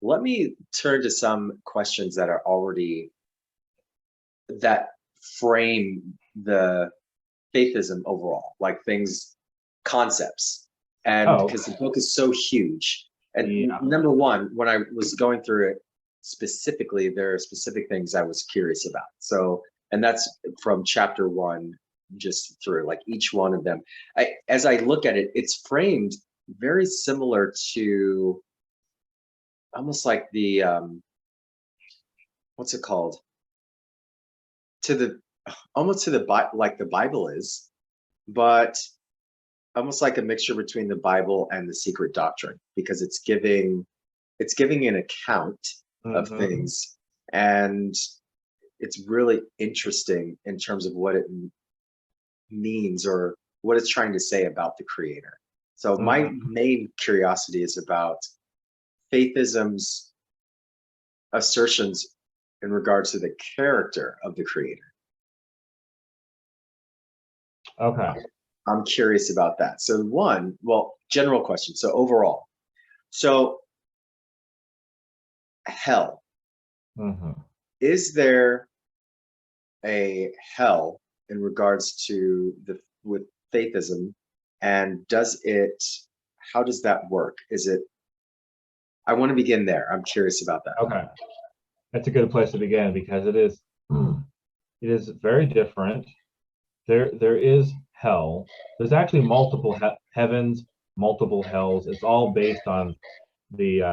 let me turn to some questions that are already that frame the faithism overall, like things, concepts, and Oh, because the book is so huge. And yeah. number one, when I was going through it specifically, there are specific things I was curious about. So, and that's from chapter one just through, like each one of them. As I look at it, it's framed very similar to almost like the what's it called? To the almost to the like the Bible is, but almost like a mixture between the Bible and the secret doctrine, because it's giving an account of Hmm. things, and it's really interesting in terms of what it means or what it's trying to say about the creator. So my Hmm. main curiosity is about faithism's assertions in regards to the character of the creator. Okay. I'm curious about that. So one, well, general question. So overall, so hell, Hmm. is there a hell in regards to the with faithism, and does it, how does that work? Is it, I want to begin there. I'm curious about that. Okay. That's a good place to begin because it is very different. There is hell. There's actually multiple heavens, multiple hells. It's all based on the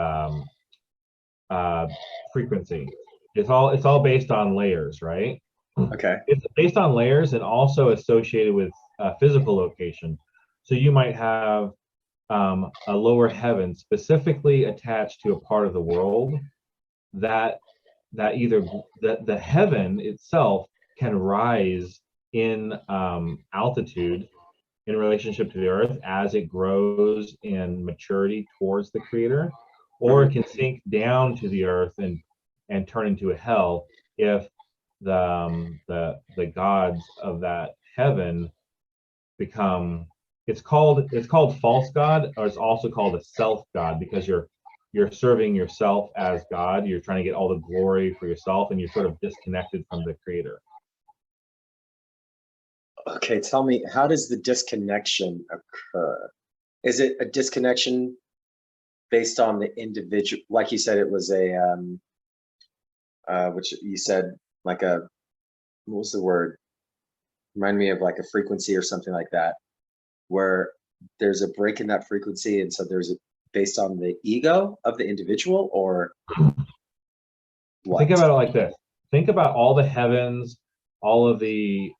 uh, frequency. It's all based on layers, right? Okay. It's based on layers and also associated with physical location. So you might have a lower heaven specifically attached to a part of the world that that either the heaven itself can rise in altitude in relationship to the earth as it grows in maturity towards the creator, or it Hmm. can sink down to the earth and turn into a hell if the gods of that heaven become, it's called false god, or it's also called a self god, because you're serving yourself as god. You're trying to get all the glory for yourself and you're sort of disconnected from the creator. Okay, tell me, how does the disconnection occur? Is it a disconnection based on the individual? Like you said, it was a which you said like a, what was the word? Remind me of like a frequency or something like that, where there's a break in that frequency, and so there's a, based on the ego of the individual, or Think what? about it like this. Think about all the heavens, all of the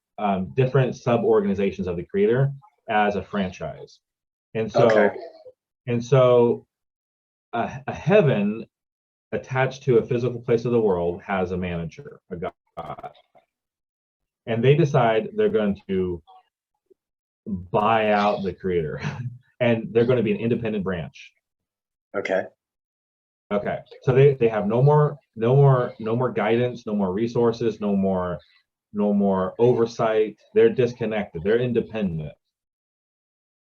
different sub organizations of the creator as a franchise. And Okay. so, and so a heaven attached to a physical place of the world has a manager, a god, and they decide they're going to buy out the creator and they're going to be an independent branch. Okay. Okay. So they have no more guidance, no more resources, no more oversight. They're disconnected. They're independent.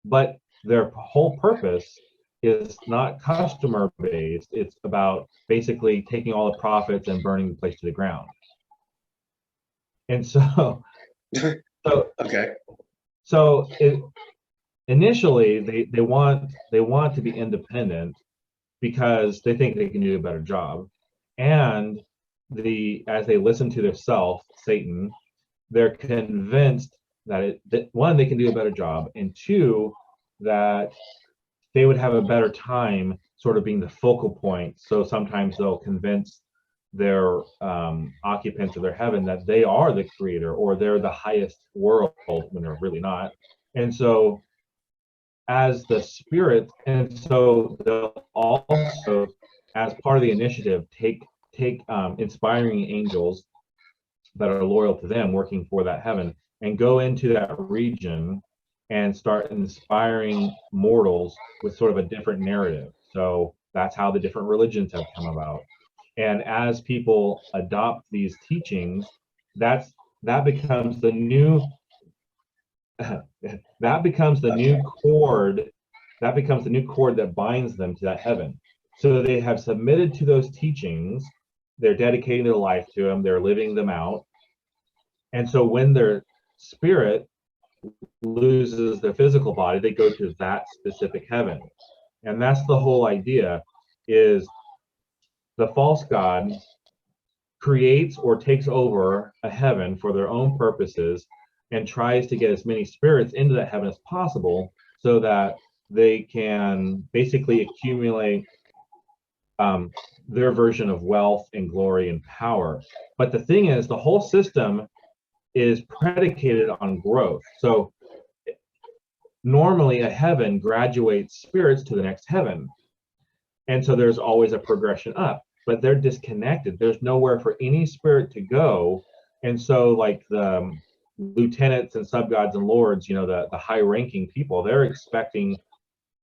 But their whole purpose is not customer based. It's about basically taking all the profits and burning the place to the ground. And so so Okay. so initially they want to be independent because they think they can do a better job. And as they listen to their self, Satan, they're convinced that one, they can do a better job, and two, that they would have a better time sort of being the focal point. So sometimes they'll convince their occupants of their heaven that they are the creator or they're the highest world when they're really not. And so as the spirit, and so they'll also, as part of the initiative, take inspiring angels that are loyal to them, working for that heaven, and go into that region and start inspiring mortals with sort of a different narrative. So that's how the different religions have come about. And as people adopt these teachings, that's that becomes the new that becomes the new Okay. cord that becomes the new cord that binds them to that heaven. So they have submitted to those teachings. They're dedicating their life to them. They're living them out. And so when their spirit loses their physical body, they go to that specific heaven. And that's the whole idea, is the false god creates or takes over a heaven for their own purposes and tries to get as many spirits into that heaven as possible so that they can basically accumulate their version of wealth and glory and power. But the thing is, the whole system is predicated on growth. So normally a heaven graduates spirits to the next heaven. And so there's always a progression up, but they're disconnected. There's nowhere for any spirit to go. And so like the lieutenants and sub-gods and lords, the high ranking people, they're expecting,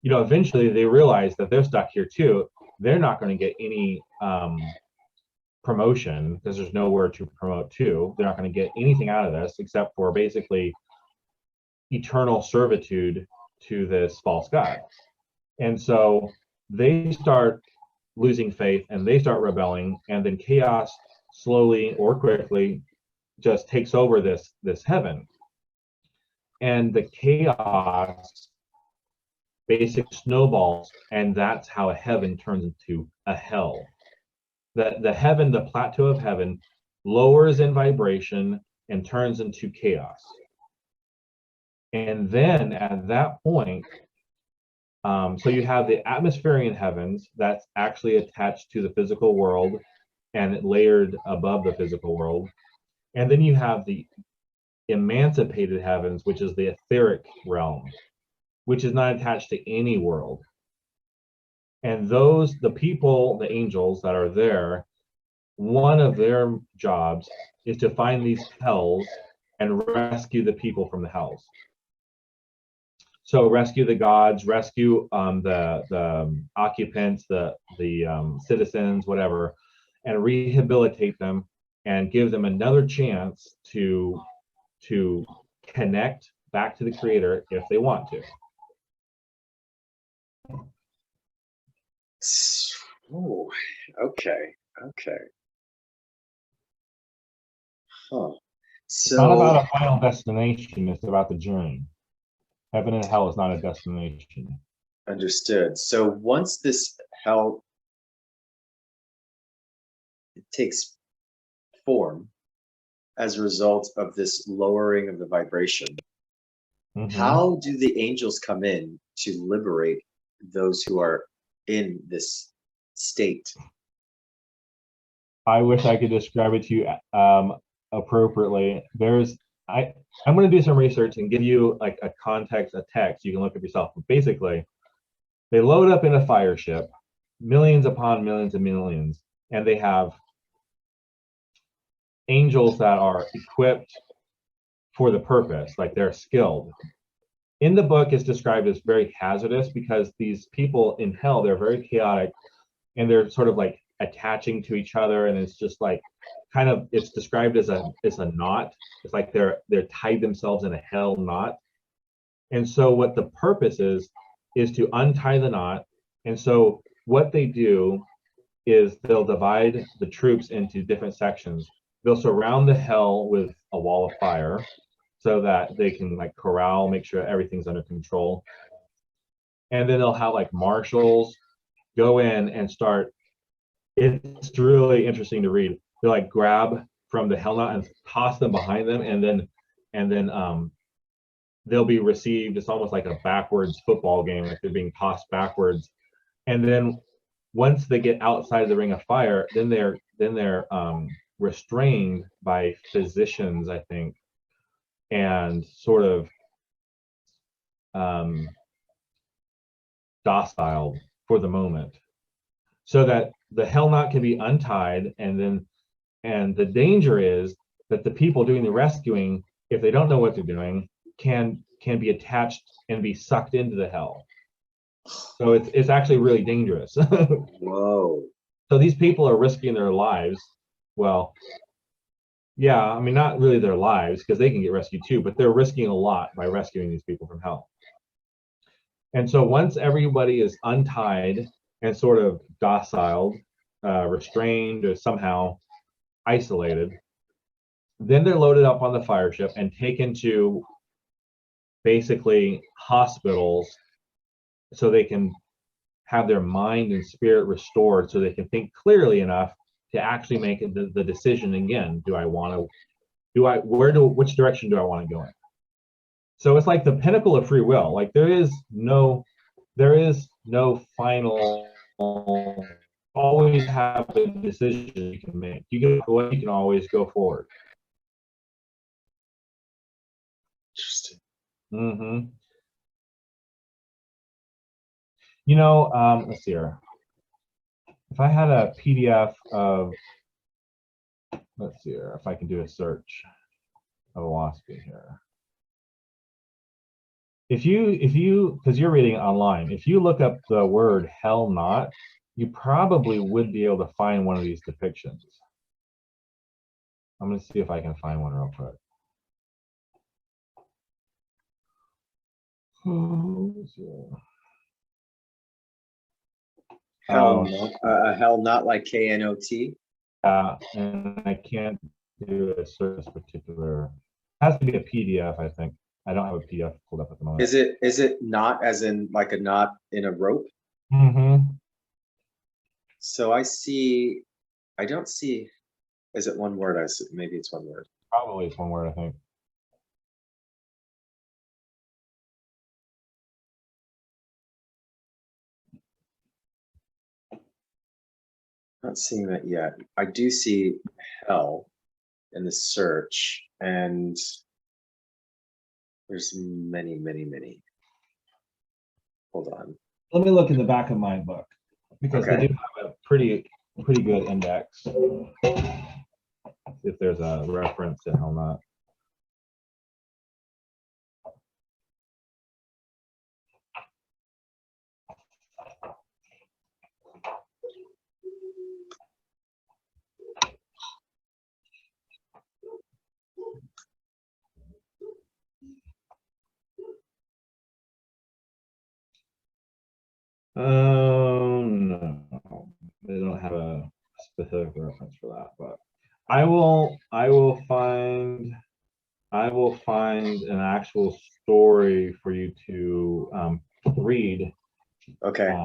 eventually they realize that they're stuck here too. They're not going to get any promotion because there's nowhere to promote to. They're not going to get anything out of this except for basically eternal servitude to this false god. And so they start losing faith and they start rebelling, and then chaos slowly or quickly just takes over this heaven. And the chaos basically snowballs, and that's how a heaven turns into a hell. The heaven, the plateau of heaven, lowers in vibration and turns into chaos. And then at that point, so you have the atmospheric heavens that's actually attached to the physical world and layered above the physical world. And then you have the emancipated heavens, which is the etheric realm, which is not attached to any world. And the people, the angels that are there, one of their jobs is to find these hells and rescue the people from the hells. So rescue the gods, rescue the occupants, the citizens, whatever, and rehabilitate them and give them another chance to connect back to the Creator if they want to. Oh, okay. Huh. It's not about So a final destination, it's about the journey. Heaven and hell is not a destination. understood. So once this hell takes form as a result of this lowering of the vibration, how do the angels come in to liberate those who are in this state? I wish I could describe it to you appropriately. I'm going to do some research and give you like a context, a text you can look up yourself. But basically, they load up in a fire ship, millions upon millions and millions, and they have angels that are equipped for the purpose, like they're skilled. In the book, it's described as very hazardous because these people in hell, they're very chaotic and they're sort of like attaching to each other, and it's just like kind of, it's described as a knot. It's like they're tied themselves in a hell knot. And so what the purpose is to untie the knot. And so what they do is they'll divide the troops into different sections. They'll surround the hell with a wall of fire so that they can like corral, make sure everything's under control. And then they'll have like marshals go in and start. It's really interesting to read. They like grab from the hell knot and toss them behind them, and then they'll be received. It's almost like a backwards football game, like they're being tossed backwards. And then once they get outside the ring of fire, then they're restrained by physicians, I think, and sort of docile for the moment, so that the hell knot can be untied. And the danger is that the people doing the rescuing, if they don't know what they're doing, can be attached and be sucked into the hell. So it's actually really dangerous. Whoa. So these people are risking their lives. Well, yeah, I mean, not really their lives, because they can get rescued too, but they're risking a lot by rescuing these people from hell. And so once everybody is untied and sort of dociled, restrained, or somehow isolated. Then they're loaded up on the fire ship and taken to basically hospitals so they can have their mind and spirit restored, so they can think clearly enough to actually make the decision again. Which direction do I want to go in? So it's like the pinnacle of free will. Like there is no final, always have a decision you can make. You can go away, you can always go forward. Interesting. Mm-hmm. You know, let's see here. If I had a PDF of, let's see here, if I can do a search of Oahspe here. If you, because you're reading it online, if you look up the word hell not, you probably would be able to find one of these depictions. I'm going to see if I can find one real quick. Hell not like KNOT. And I can't do a search particular. It has to be a PDF, I think. I don't have a PDF pulled up at the moment. Is it not as in like a knot in a rope? Mm-hmm. So I don't see, is it one word? Maybe it's one word. Probably it's one word, I think. Not seeing that yet. I do see hell in the search, and there's many, many, many. Hold on. Let me look in the back of my book, because they do have a pretty good index. If there's a reference to hell not. No, they don't have a specific reference for that, but I will find an actual story for you to read. Okay.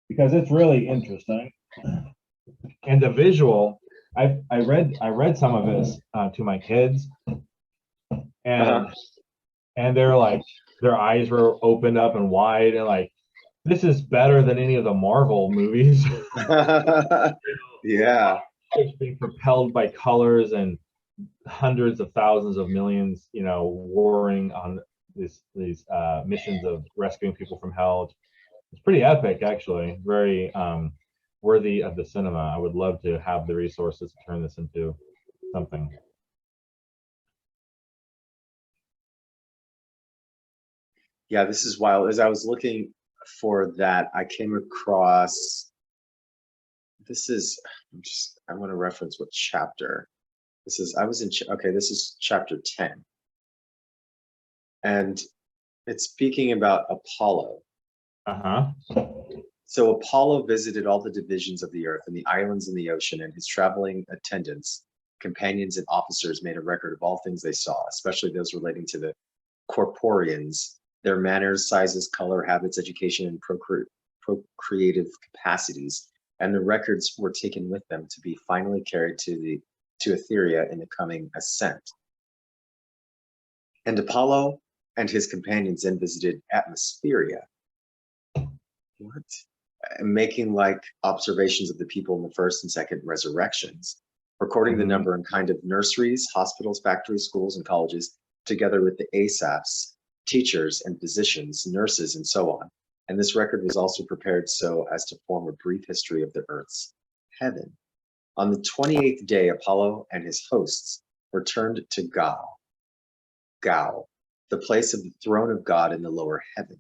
Because it's really interesting, and the visual. I read some of it to my kids, and and they're like, their eyes were opened up and wide, and like, this is better than any of the Marvel movies. Yeah. It's being propelled by colors and hundreds of thousands of millions, warring on these missions of rescuing people from hell. It's pretty epic, actually. Very worthy of the cinema. I would love to have the resources to turn this into something. Yeah, this is wild. As I was looking for that, I came across, I want to reference what chapter. This is chapter 10. And it's speaking about Apollo. So Apollo visited all the divisions of the earth and the islands in the ocean, and his traveling attendants, companions, and officers made a record of all things they saw, especially those relating to the corporeans, their manners, sizes, color, habits, education, and procreative capacities. And the records were taken with them to be finally carried to Etheria in the coming ascent. And Apollo and his companions then visited Atmospheria. What? Making like observations of the people in the first and second resurrections, recording the number and kind of nurseries, hospitals, factories, schools, and colleges, together with the Asaphs, teachers and physicians, nurses, and so on. And this record was also prepared so as to form a brief history of the earth's heaven. On the 28th day, Apollo and his hosts returned to Gao, the place of the throne of God in the lower heaven.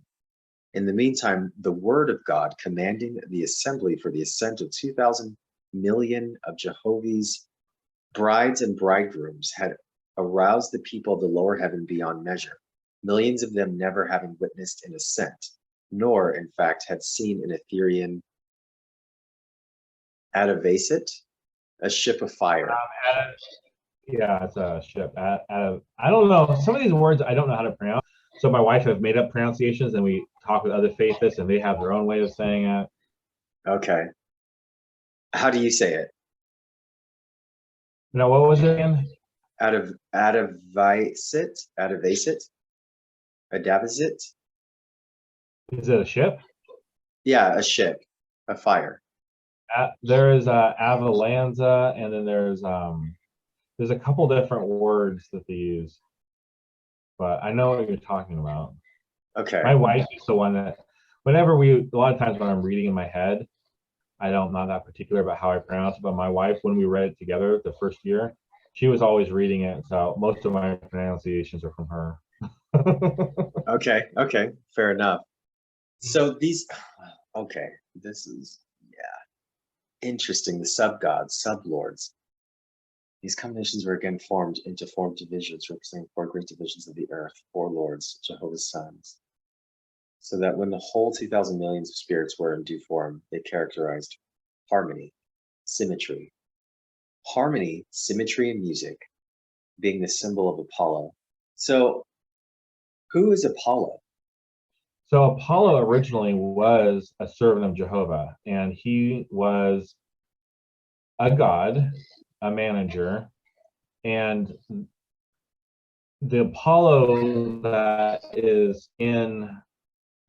In the meantime, the word of God commanding the assembly for the ascent of 2,000 million of Jehovah's brides and bridegrooms had aroused the people of the lower heaven beyond measure, millions of them never having witnessed an ascent, nor, in fact, had seen an Etherian Adavasit, a ship of fire. Yeah, it's a ship. I don't know. Some of these words I don't know how to pronounce. So my wife have made up pronunciations, and we talk with other Faithists, and they have their own way of saying it. Okay. How do you say it? Now, what was it again? Adavasit? Adavasit? Adavasit? Is it a ship? Yeah, a ship, a fire. There is avalanza, and then there's a couple different words that they use, but I know what you're talking about. Okay. My wife is the one that, a lot of times when I'm reading in my head, I'm not that particular about how I pronounce it, but my wife, when we read it together the first year, she was always reading it, so most of my pronunciations are from her. Okay. Okay. Fair enough. So these, okay, this is, yeah, interesting. The sub-gods, sub-lords. These combinations were again formed into four divisions, representing four great divisions of the earth, four lords, Jehovah's sons. So that when the whole 2,000 millions of spirits were in due form, they characterized harmony, symmetry. Harmony, symmetry, and music being the symbol of Apollo. So who is Apollo? So Apollo originally was a servant of Jehovah, and he was a god, a manager, and the Apollo that is in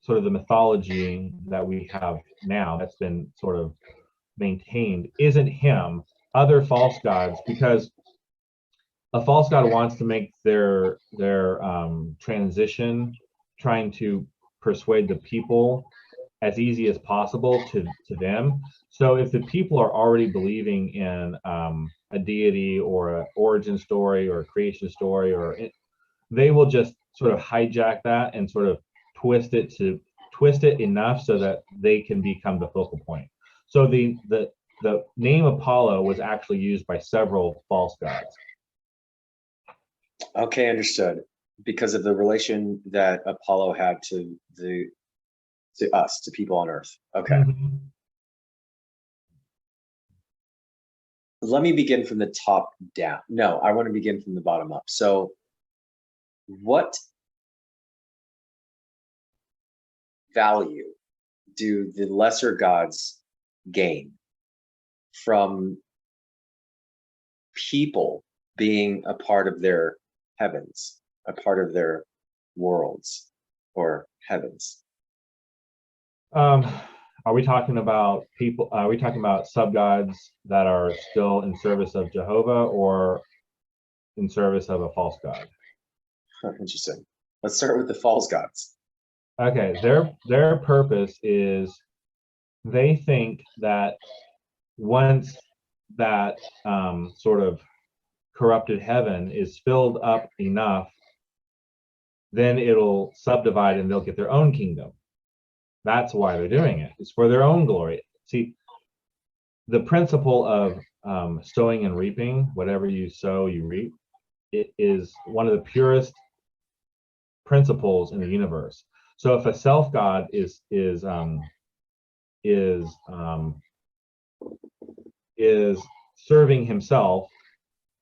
sort of the mythology that we have now, that's been sort of maintained, isn't him. Other false gods, because a false god wants to make their transition, trying to persuade the people as easy as possible to them. So if the people are already believing in a deity or an origin story or a creation story, they will just sort of hijack that and sort of twist it enough so that they can become the focal point. So the name Apollo was actually used by several false gods. Okay, understood. Because of the relation that Apollo had to us, to people on Earth. Okay. Mm-hmm. Let me begin from the top down. No, I want to begin from the bottom up. So what value do the lesser gods gain from people being a part of their heavens, a part of their worlds or heavens? Are we talking about people? Are we talking about sub-gods that are still in service of Jehovah or in service of a false god? Interesting. Let's start with the false gods. Okay, their purpose is, they think that once that sort of corrupted heaven is filled up enough, then it'll subdivide and they'll get their own kingdom. That's why they're doing it. It's for their own glory. See, the principle of sowing and reaping, whatever you sow, you reap, it is one of the purest principles in the universe. So if a self god is serving himself,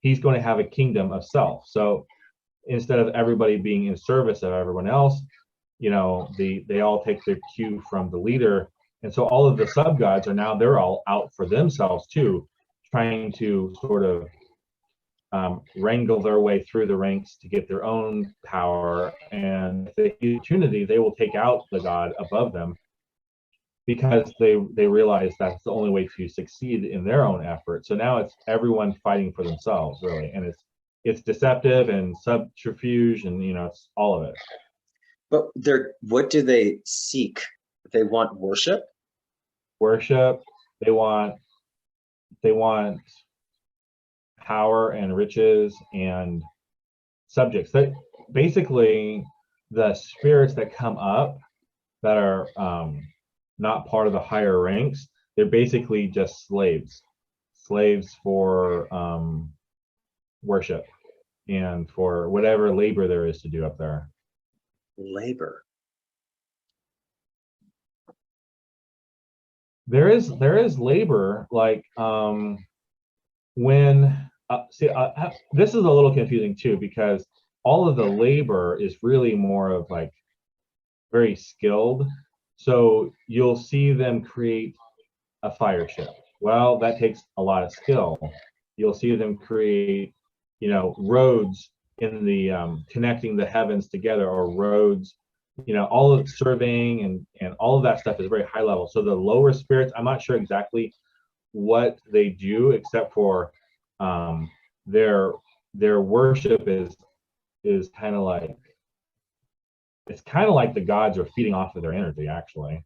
he's going to have a kingdom of self. So instead of everybody being in service of everyone else, they all take their cue from the leader. And so all of the sub gods they're all out for themselves too, trying to sort of wrangle their way through the ranks to get their own power. And if they have opportunity, they will take out the god above them, because they realize that's the only way to succeed in their own effort. So now it's everyone fighting for themselves, really, and it's deceptive and subterfuge, and it's all of it. But what do they seek? They want worship? Worship. They want power and riches and subjects. That basically, the spirits that come up that are not part of the higher ranks, they're basically just slaves for worship and for whatever labor there is to do up there. Labor. there is labor, like when this is a little confusing too, because all of the labor is really more of like very skilled. So you'll see them create a fire ship. Well, that takes a lot of skill. You'll see them create, roads in the connecting the heavens together, or roads, all of surveying and all of that stuff is very high level. So the lower spirits, I'm not sure exactly what they do, except for their worship is kind of like, it's kind of like the gods are feeding off of their energy, actually,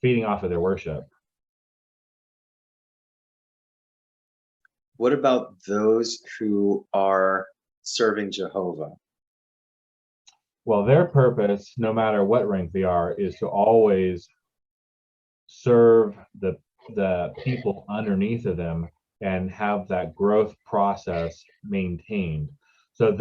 feeding off of their worship. What about those who are serving Jehovah? Well, their purpose, no matter what rank they are, is to always serve the people underneath of them and have that growth process maintained. So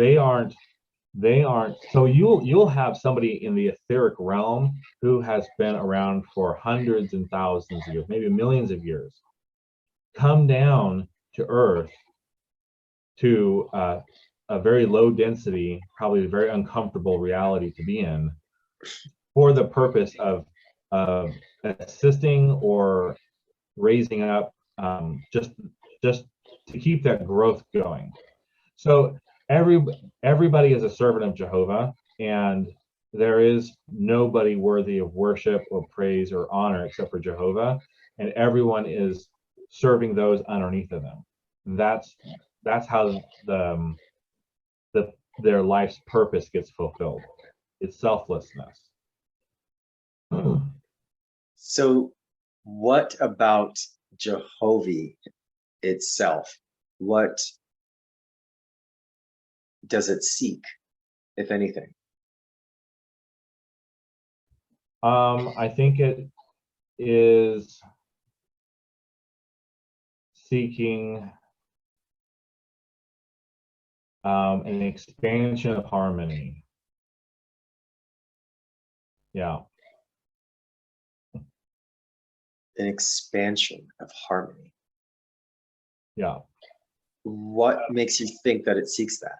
so you'll have somebody in the etheric realm who has been around for hundreds and thousands of years, maybe millions of years, come down to earth to a very low density, probably a very uncomfortable reality to be in, for the purpose of assisting or raising up, just to keep that growth going. So everybody is a servant of Jehovah, and there is nobody worthy of worship or praise or honor except for Jehovah, and everyone is serving those underneath of them. That's how their life's purpose gets fulfilled. It's selflessness. So what about Jehovah itself? What does it seek, if anything? I think it is seeking an expansion of harmony. Yeah. An expansion of harmony. Yeah. What makes you think that it seeks that?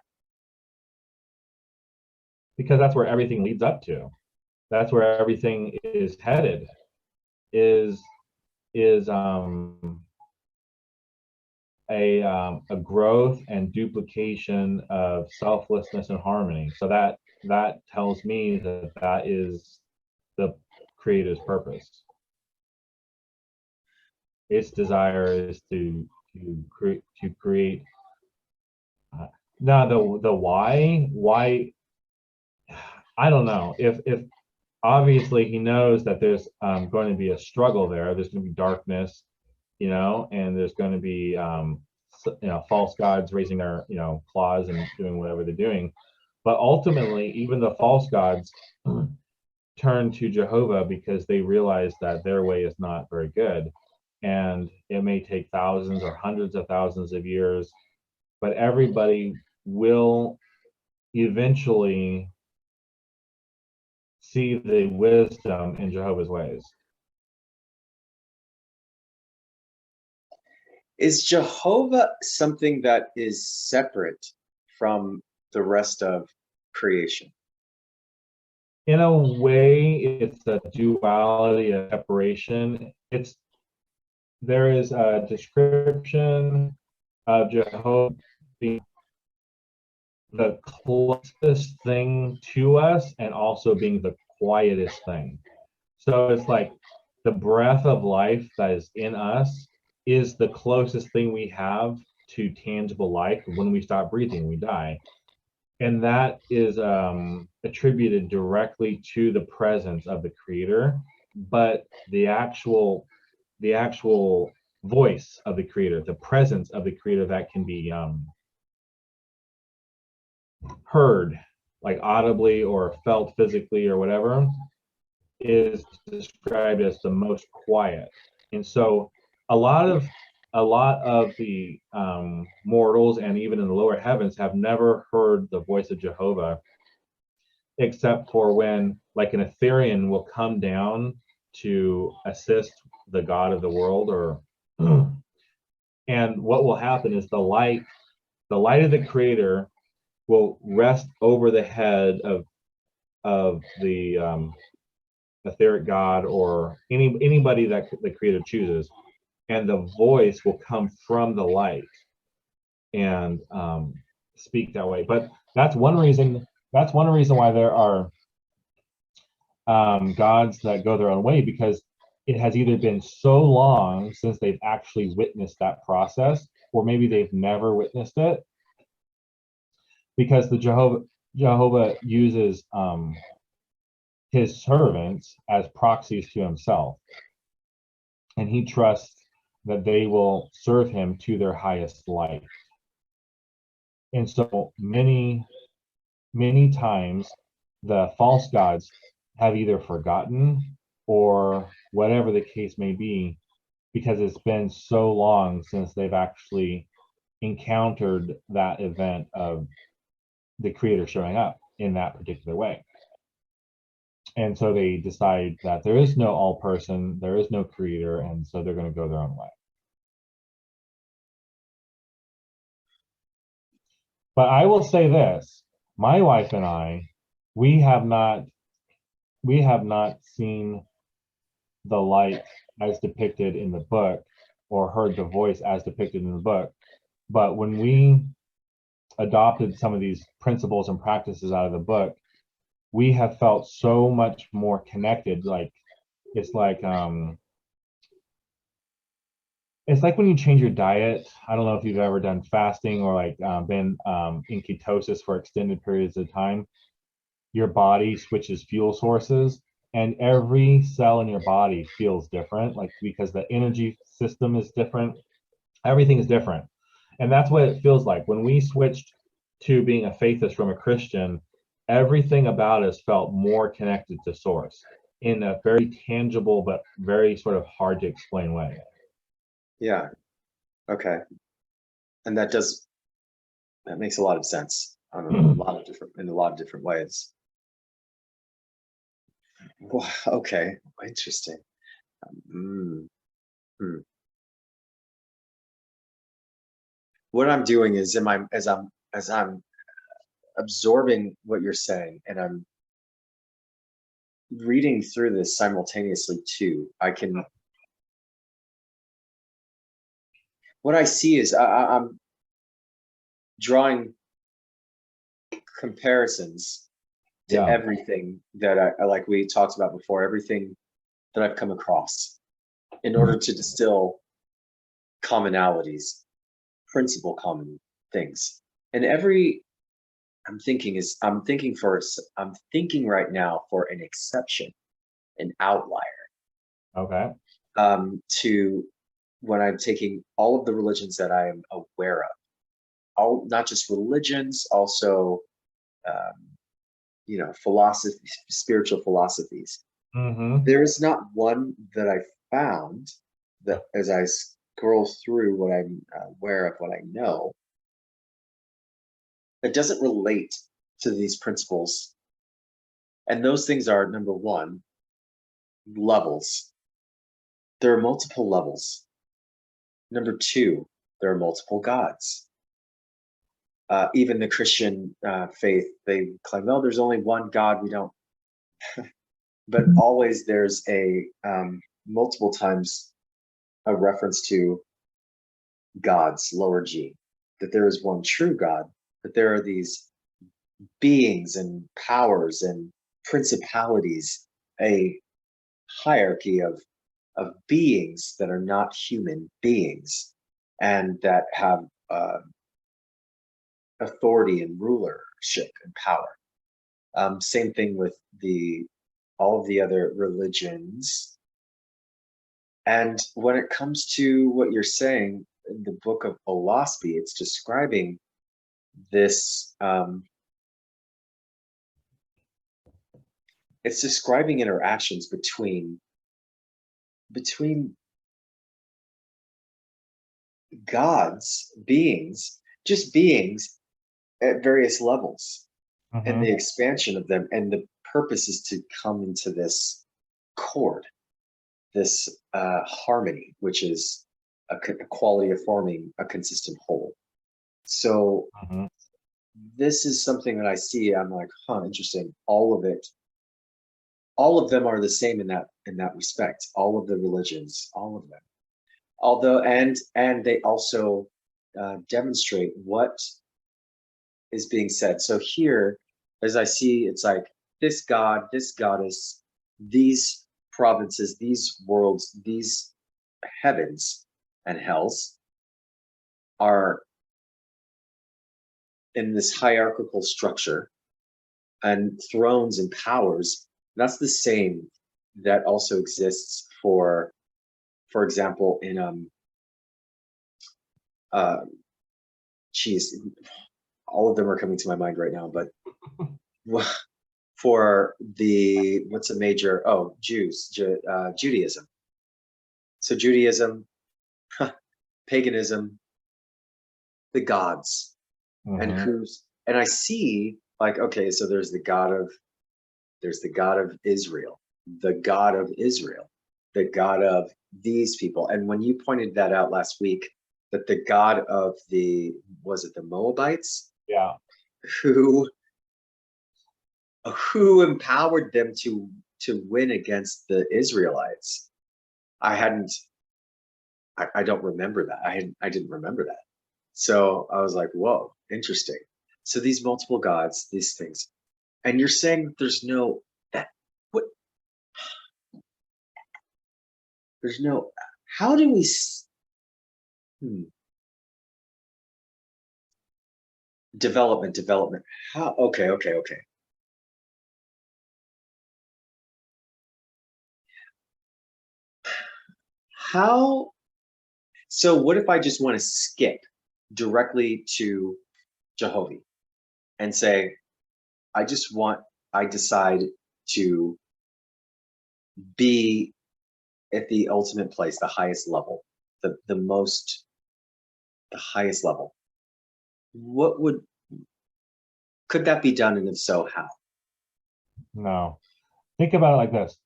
Because that's where everything leads up to. That's where everything is headed. Is a growth and duplication of selflessness and harmony. So that tells me that is the Creator's purpose. Its desire is to create. Now the why, I don't know. If obviously he knows that there's going to be a struggle there. There's going to be darkness, and there's going to be false gods raising their claws and doing whatever they're doing. But ultimately, even the false gods turn to Jehovah because they realize that their way is not very good, and it may take thousands or hundreds of thousands of years, but everybody will eventually see the wisdom in Jehovah's ways. Is Jehovah something that is separate from the rest of creation? In a way, it's a duality, a separation. There is a description of Jehovah being the closest thing to us and also being the quietest thing. So it's like the breath of life that is in us is the closest thing we have to tangible life. When we stop breathing, we die. And that is attributed directly to the presence of the Creator, but the actual voice of the Creator, the presence of the Creator that can be heard, like audibly or felt physically or whatever, is described as the most quiet. And so a lot of the mortals, and even in the lower heavens, have never heard the voice of Jehovah, except for when, like, an Etherian will come down to assist the God of the world, or and what will happen is the light of the Creator will rest over the head of the etheric God, or anybody that the Creator chooses, and the voice will come from the light and speak that way. But that's one reason why there are gods that go their own way, because it has either been so long since they've actually witnessed that process, or maybe they've never witnessed it, because the Jehovah uses his servants as proxies to himself, and he trusts that they will serve him to their highest light. And so many times the false gods have either forgotten, or whatever the case may be, because it's been so long since they've actually encountered that event of the Creator showing up in that particular way. And so they decide that there is no all person, there is no Creator, and so they're going to go their own way. But I will say this, my wife and I, we have not seen the light as depicted in the book, or heard the voice as depicted in the book. But when we adopted some of these principles and practices out of the book, we have felt so much more connected. Like it's like when you change your diet. I don't know if you've ever done fasting, or like been in ketosis for extended periods of time. Your body switches fuel sources, and every cell in your body feels different, like because the energy system is different, everything is different. And that's what it feels like when we switched to being a faithist from a Christian. Everything about us felt more connected to source in a very tangible but very sort of hard to explain way. Yeah. Okay. And that makes a lot of sense in a lot of different ways. Well, okay. Interesting. Mm, hmm. What I'm doing is, as I'm absorbing what you're saying, and I'm reading through this simultaneously too, what I see is I'm drawing comparisons to Yeah. everything that I like we talked about before, everything that I've come across, in order to distill commonalities, principal common things. And I'm thinking right now for an exception, an outlier, Okay. to when I'm taking all of the religions that I am aware of, all, not just religions, also philosophy, spiritual philosophies. Mm-hmm. There is not one that I found that, as I scroll through what I'm aware of, what I know, that doesn't relate to these principles. And those things are, number one, levels. There are multiple levels. Number two, there are multiple gods. Even the Christian faith, they claim, oh, there's only one God. We don't, but always there's a multiple times a reference to gods, lower G, that there is one true God, that there are these beings and powers and principalities, a hierarchy of beings that are not human beings, and that have authority and rulership and power. Same thing with all of the other religions. And when it comes to what you're saying in the book of Oahspe, it's describing this. It's describing interactions between gods, beings, just beings at various levels, and Mm-hmm. the expansion of them, and the purpose is to come into this chord, this harmony, which is a quality of forming a consistent whole. So Mhm. this is something that I see. I'm like, huh, interesting. All of it, all of them are the same in that respect. All of the religions, all of them. Although, and they also demonstrate what is being said. So here, as I see, it's like this god, this goddess, these provinces, these worlds, these heavens and hells are in this hierarchical structure, and thrones and powers. That's the same that also exists for example, in uh, geez, all of them are coming to my mind right now, but for the what's a major, oh, Judaism. So Judaism, paganism, the gods, and Mhm. and I see like, okay, so there's the God of Israel, the God of Israel, the God of these people. And when you pointed that out last week, that the God of the, was it the Moabites, Yeah. who empowered them to win against the Israelites. I hadn't, I don't remember that. I didn't remember that. So I was like, whoa, interesting. So these multiple gods, these things, and you're saying that there's no that what there's no how do we hmm, development, how, okay, how, so what if I just want to skip directly to Jehovah and say, I just want, I decide to be at the ultimate place, the highest level, the most, the highest level. What would, could that be done? And if so, how? No. Think about it like this.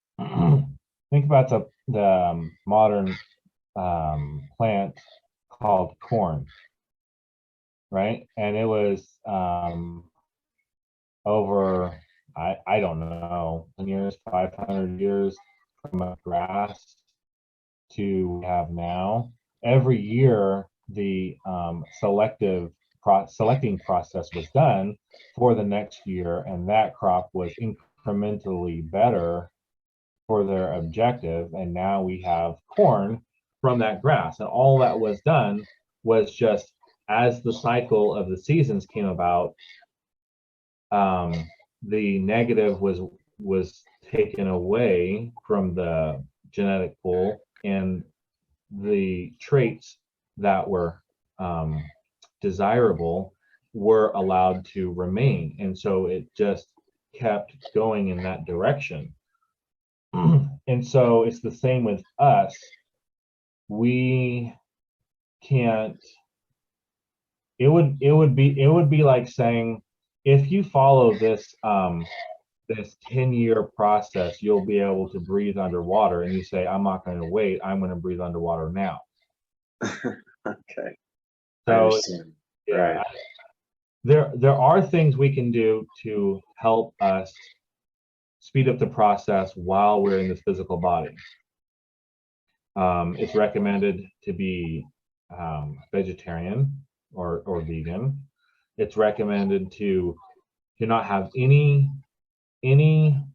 Think about the modern plant called corn, right? And it was over, I don't know, 10 years, 500 years from a grass to we have now. Every year, the selecting process was done for the next year, and that crop was incrementally better for their objective. And now we have corn from that grass, and all that was done was just as the cycle of the seasons came about, um, the negative was taken away from the genetic pool, and the traits that were desirable were allowed to remain. And so it just kept going in that direction. And so it's the same with us. We can't, it would be like saying, if you follow this 10-year process, you'll be able to breathe underwater, and you say, I'm not going to wait, I'm going to breathe underwater now. Okay, I So understand. yeah, Right. there are things we can do to help us speed up the process while we're in this physical body. It's recommended to be vegetarian or vegan. It's recommended to not have any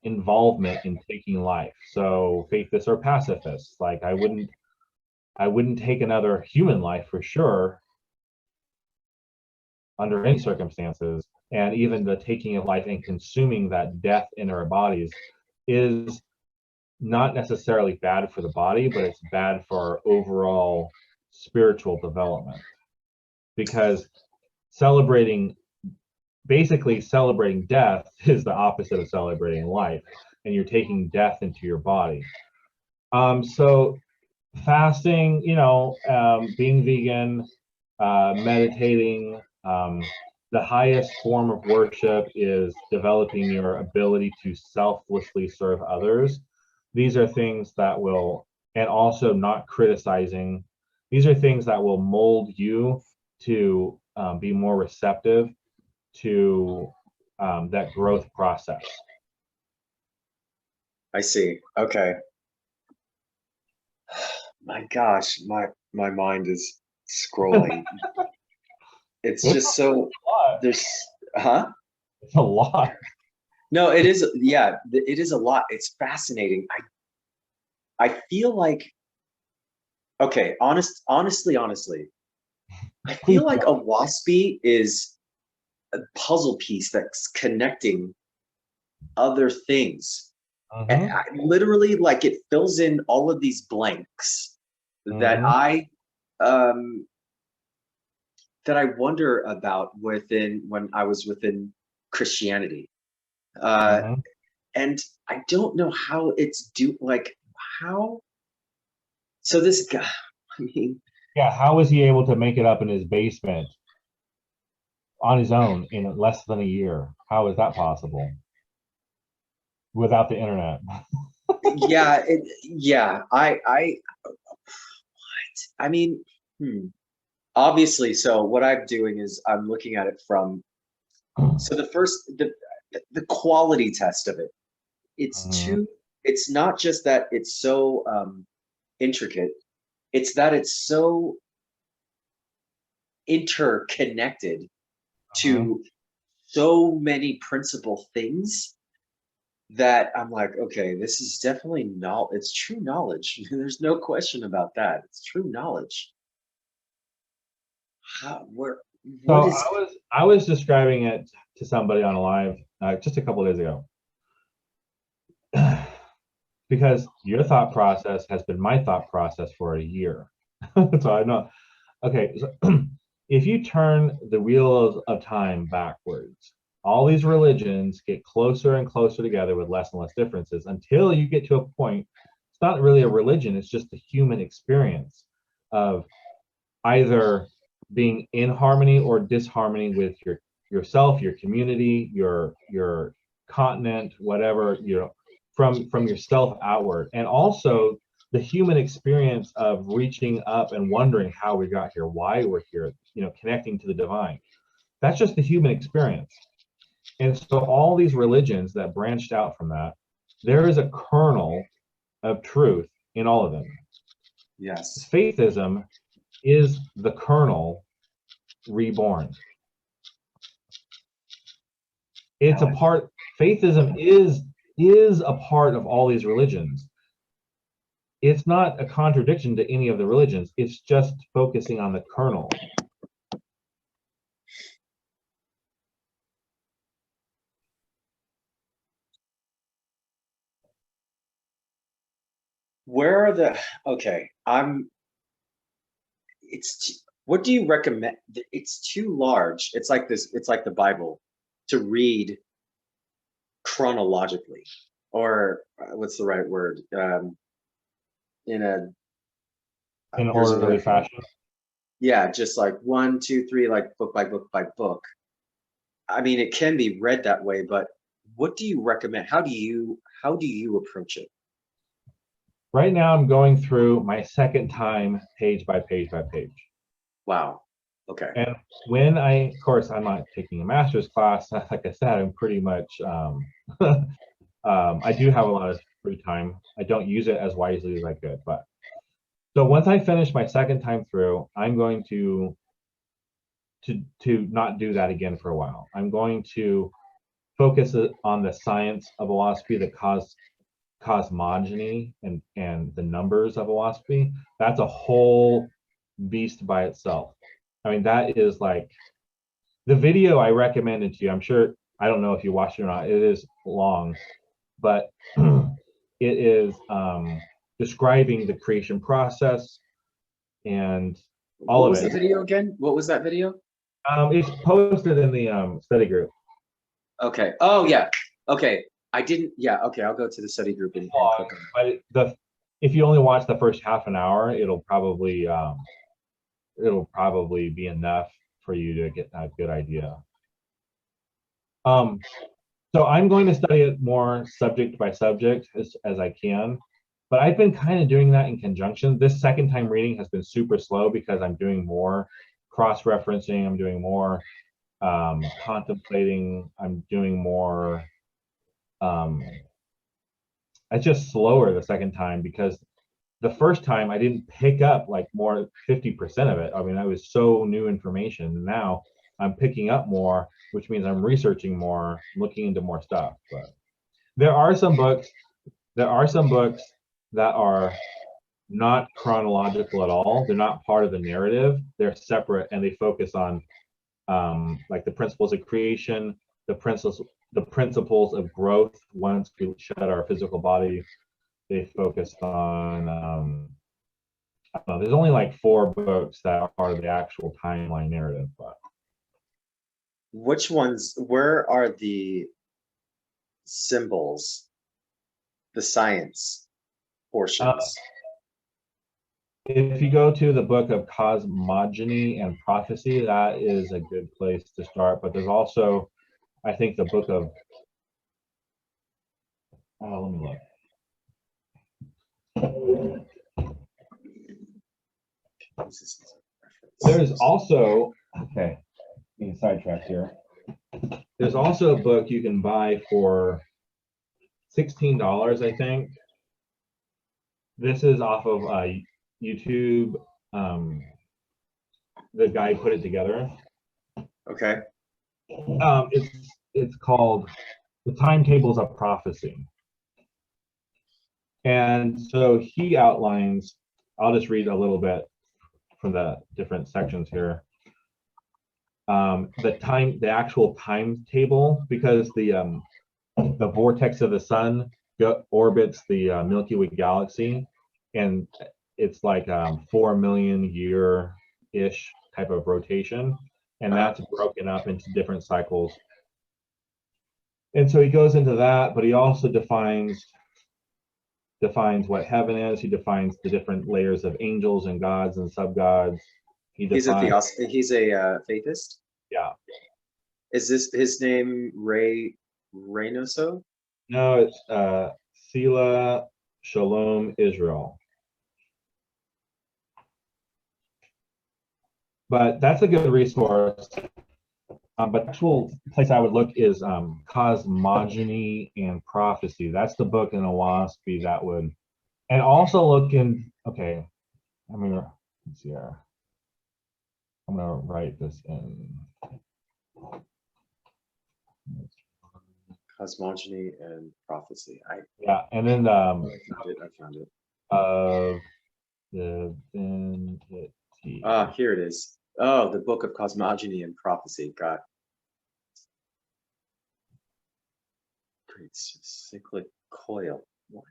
involvement in taking life. So Faithists or pacifists, like I wouldn't take another human life for sure under any circumstances. And even the taking of life and consuming that death in our bodies is not necessarily bad for the body, but it's bad for our overall spiritual development, because celebrating basically celebrating death is the opposite of celebrating life, and you're taking death into your body. So fasting, being vegan, meditating, the highest form of worship is developing your ability to selflessly serve others. These are things that will and also not criticizing. These are things that will mold you to be more receptive to that growth process. I see. Okay. My gosh, my mind is scrolling. It's It's just so a lot. there's huh? It's a lot. No, it is, yeah, it is a lot. It's fascinating. I feel like, okay, honestly, I Please feel like a Oahspe is a puzzle piece that's connecting other things. And Mhm, literally, like, it fills in all of these blanks that mhm, um I wonder about within when I was within Christianity. Uh mhm. and I don't know how it's like how so this guy, I mean, Yeah, how was he able to make it up in his basement on his own in less than a year? How is that possible without the internet? yeah, yeah, I mean, hmm. Obviously, so what I'm doing is I'm looking at it from so the quality test of it. It's Mhm, too it's not just that it's so intricate, it's that it's so interconnected mhm. to so many principal things that I'm like, okay, this is definitely it's true knowledge. There's no question about that. It's true knowledge. Where what So is I was describing it to somebody on a live just a couple of days ago because your thought process has been my thought process for a year. So I know. Okay, so if you turn the wheel of time backwards, all these religions get closer and closer together with less and less differences until you get to a point. It's not really a religion; it's just the human experience of either being in harmony or disharmony with yourself, your community, your continent, whatever, from yourself outward. And also the human experience of reaching up and wondering how we got here, why we're here, connecting to the divine. That's just the human experience. And so all these religions that branched out from that, there is a kernel of truth in all of them. yes. Faithism is the kernel reborn. It's Now a I part. Faithism is a part of all these religions. It's not a contradiction to any of the religions. It's just focusing on the kernel. where are the okay, what do you recommend? It's too large. It's like this, it's like the Bible to read chronologically, or what's the right word? In a In an there's a orderly word for it. fashion. Yeah, just like one, two, three, like book by book by book. I mean, it can be read that way, but what do you recommend? How do you approach it? Right now, I'm going through my second time, page by page by page. Wow. Okay. And of course, I'm not taking a master's class. Like I said, I'm pretty much, I do have a lot of free time. I don't use it as wisely as I could. But so once I finish my second time through, I'm going to not do that again for a while. I'm going to focus on the science of Oahspe, the cosmogony and the numbers of Oahspe. That's a whole beast by itself. I mean, that is like the video I recommended to you. I'm sure, I don't know if you watched it or not. It is long, but it is describing the creation process and all What of was the it. video again? What was that video? It's posted in the study group. Okay. Oh yeah. Okay. I didn't. Yeah. Okay. I'll go to the study group It's and long, click on it. but if you only watch the first half an hour, it'll probably be enough for you to get a good idea. Um, so I'm going to study it more subject by subject as I can. but I've been kind of doing that in conjunction. This second time reading has been super slow because I'm doing more cross-referencing. I'm doing more contemplating. I'm doing more. It's just slower the second time because the first time I didn't pick up like more 50% of it. I mean, that was so new information. Now I'm picking up more, which means I'm researching more, looking into more stuff. But there are some books, that are not chronological at all. They're not part of the narrative. They're separate and they focus on like the principles of creation, the principles of growth once we shed our physical body. They focus on I don't know, there's only like 4 books that are part of the actual timeline narrative, but Which ones, where are the symbols, the science uh, portions? if you go to the book of cosmogony and prophecy, that is a good place to start. But there's also, I think, the book of let me look. There's also, okay, getting sidetracked here. There's also a book you can buy for $16, I think. This is off of YouTube. The guy put it together. Okay. It's called The Timetables of Prophecy. And so he outlines, I'll just read a little bit from the different sections here. The actual timetable, because the vortex of the sun orbits the Milky Way galaxy, and it's like 4 million year-ish type of rotation, and that's broken up into different cycles. And so he goes into that, but he also defines what heaven is. He defines the different layers of angels and gods and sub-gods. He's a Faithist. Yeah. Is this his name, Reynoso? No, it's Sila Shalom Israel. But that's a good resource. But the actual place I would look is Cosmogony and Prophecy. That's the book in Oahspe that would, and also look in, okay, I mean, let's see here. I'm gonna write this in. Cosmogony and Prophecy. Yeah, and then I found it. Of divinity. Here it is. Oh, the book of Cosmogony and Prophecy. God. Great cyclic coil. What?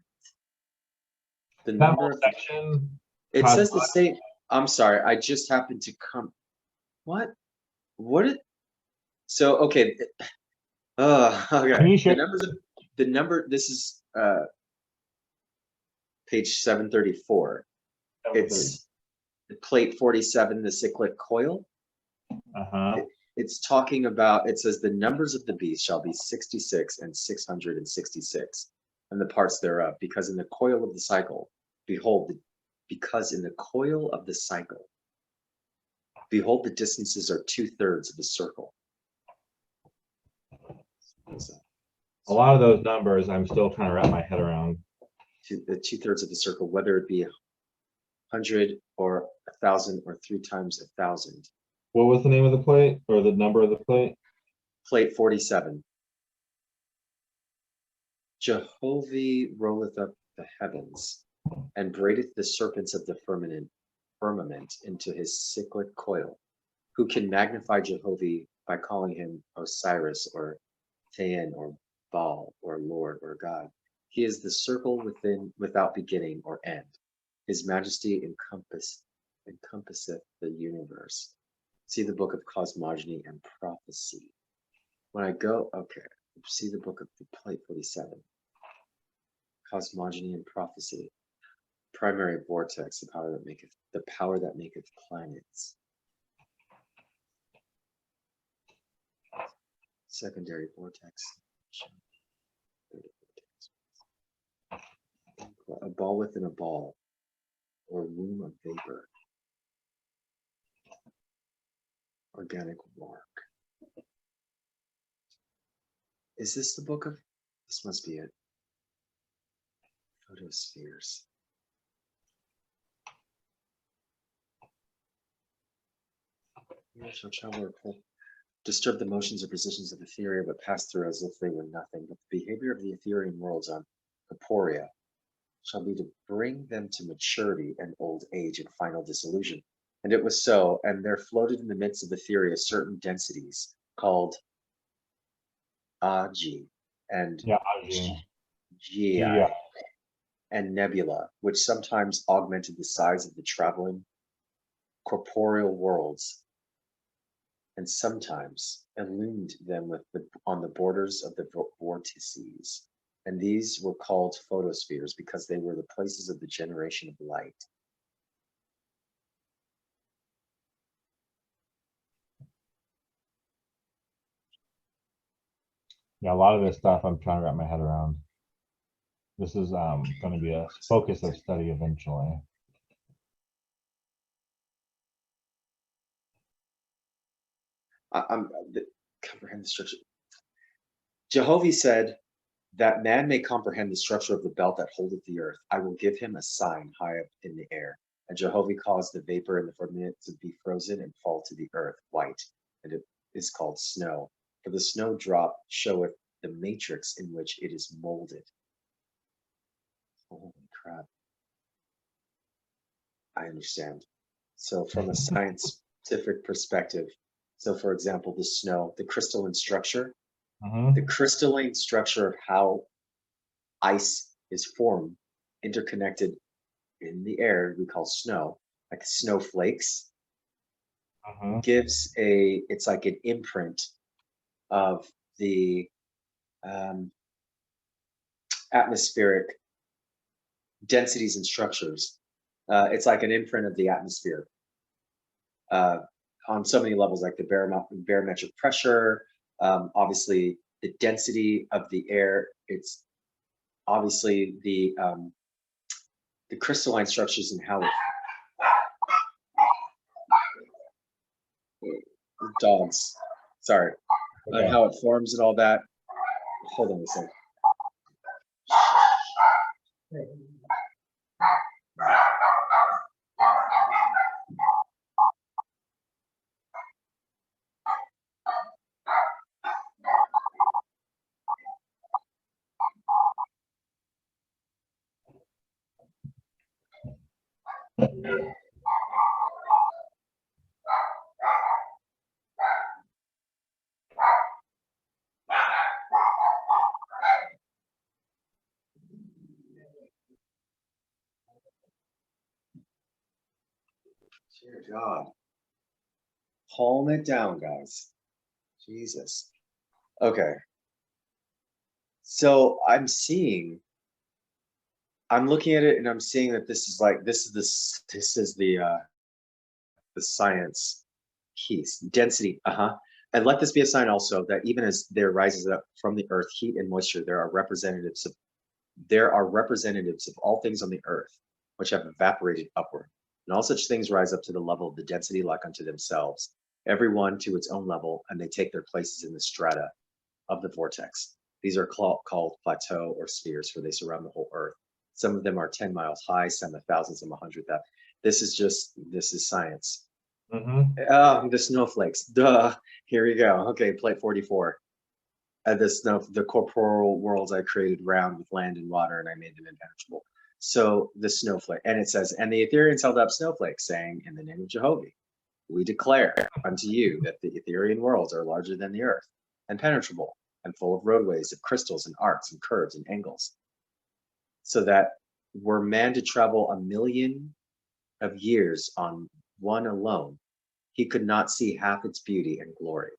The That number whole of section. it says the same. I'm sorry, I just happened to come. What? What it? So okay. Okay. Can you share The number. This is page 734. It's plate 47, the cyclic coil. It's talking about, it says the numbers of the beast shall be 66 and 666, and the parts thereof, because in the coil of the cycle, behold, because in the coil of the cycle, behold, the distances are 2/3 of the circle. A lot of those numbers I'm still trying to wrap my head around. The 2/3 of the circle, whether it be 100 or 1,000 or 3 times 1,000. What was the name of the plate, or the number of the plate? Plate 47. Jehovah rolleth up the heavens, and braideth the serpents of the firmament into his cyclic coil. Who can magnify Jehovah by calling him Osiris or Thean or Baal or Lord or God? He is the circle without beginning or end. His majesty encompasseth the universe. See the book of Cosmogony and Prophecy. When I go, okay, see the book of the plate 47. Cosmogony and Prophecy. Primary vortex, the power that maketh planets. Secondary vortex. A ball within a ball, or womb of vapor. Organic work. Is this the book of? This must be it. Photospheres. You shall travel or disturb the motions or positions of Etheria, but pass through as if they were nothing. But the behavior of the Etherian worlds on Corporea shall be to bring them to maturity and old age and final dissolution. And it was so, and there floated in the midst of Etheria certain densities called Agi and Yeah, Aji. Gi Yeah. and Nebula, which sometimes augmented the size of the traveling corporeal worlds, and sometimes illumined them with on the borders of the vortices. And these were called photospheres because they were the places of the generation of light. Yeah, a lot of this stuff I'm trying to wrap my head around. This is going to be a focus of study eventually. Comprehend the structure. Jehovah said that man may comprehend the structure of the belt that holdeth the earth. I will give him a sign high up in the air. And Jehovah caused the vapor in the firmament to be frozen and fall to the earth white, and it is called snow. For the snow drop showeth the matrix in which it is molded. Holy crap. I understand. So from a scientific perspective, so for example, the snow, the crystalline structure, the crystalline structure of how ice is formed, interconnected in the air, we call snow, like snowflakes, gives it's like an imprint of the atmospheric densities and structures. It's like an imprint of the atmosphere on so many levels, like the barometric pressure, obviously the density of the air. It's obviously the crystalline structures and how dogs, sorry, and how it forms and all that. Hold on a second. Dear God. Calm it down, guys. Jesus. Okay. So I'm looking at it and I'm seeing that this is the science keys, density. And let this be a sign also that even as there rises up from the earth heat and moisture, there are representatives of all things on the earth which have evaporated upward. And all such things rise up to the level of the density like unto themselves, every one to its own level, and they take their places in the strata of the vortex. These are called plateau or spheres, for they surround the whole earth. Some of them are 10 miles high, some 1,000, some 100,000. This is science. The snowflakes. Duh. Here you go. Okay, plate 44. The corporeal worlds I created round with land and water, and I made them impenetrable. So the snowflake, and it says, and the Etherians held up snowflakes, saying, in the name of Jehovah, we declare unto you that the Etherian worlds are larger than the earth, and penetrable, and full of roadways of crystals and arcs and curves and angles. So that were man to travel 1,000,000 of years on one alone, he could not see half its beauty and glory.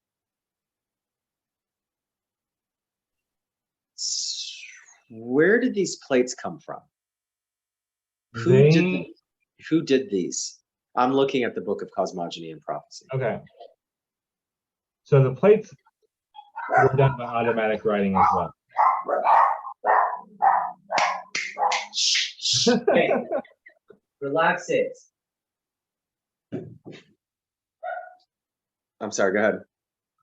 Where did these plates come from? Who did these? I'm looking at the book of Cosmogony and Prophecy. Okay. So the plates were done by automatic writing as well. Hey, relax it. I'm sorry, go ahead.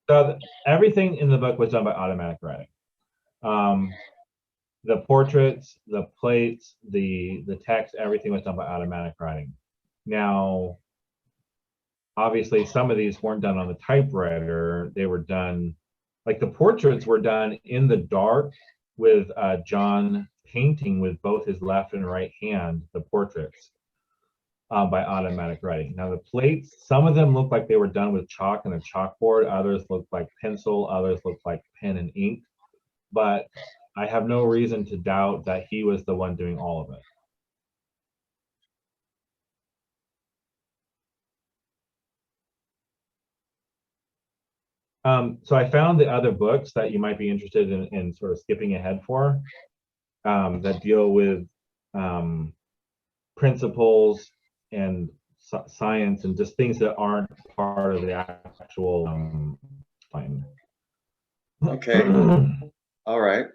So everything in the book was done by automatic writing. The portraits, the plates, the text, everything was done by automatic writing. Now, obviously, some of these weren't done on the typewriter. They were done, like the portraits were done in the dark with John painting with both his left and right hand, the portraits, by automatic writing. Now the plates, some of them look like they were done with chalk and a chalkboard. Others look like pencil. Others look like pen and ink. But I have no reason to doubt that he was the one doing all of it. So I found the other books that you might be interested in sort of skipping ahead for, that deal with principles and science and just things that aren't part of the actual fine. Okay. All right.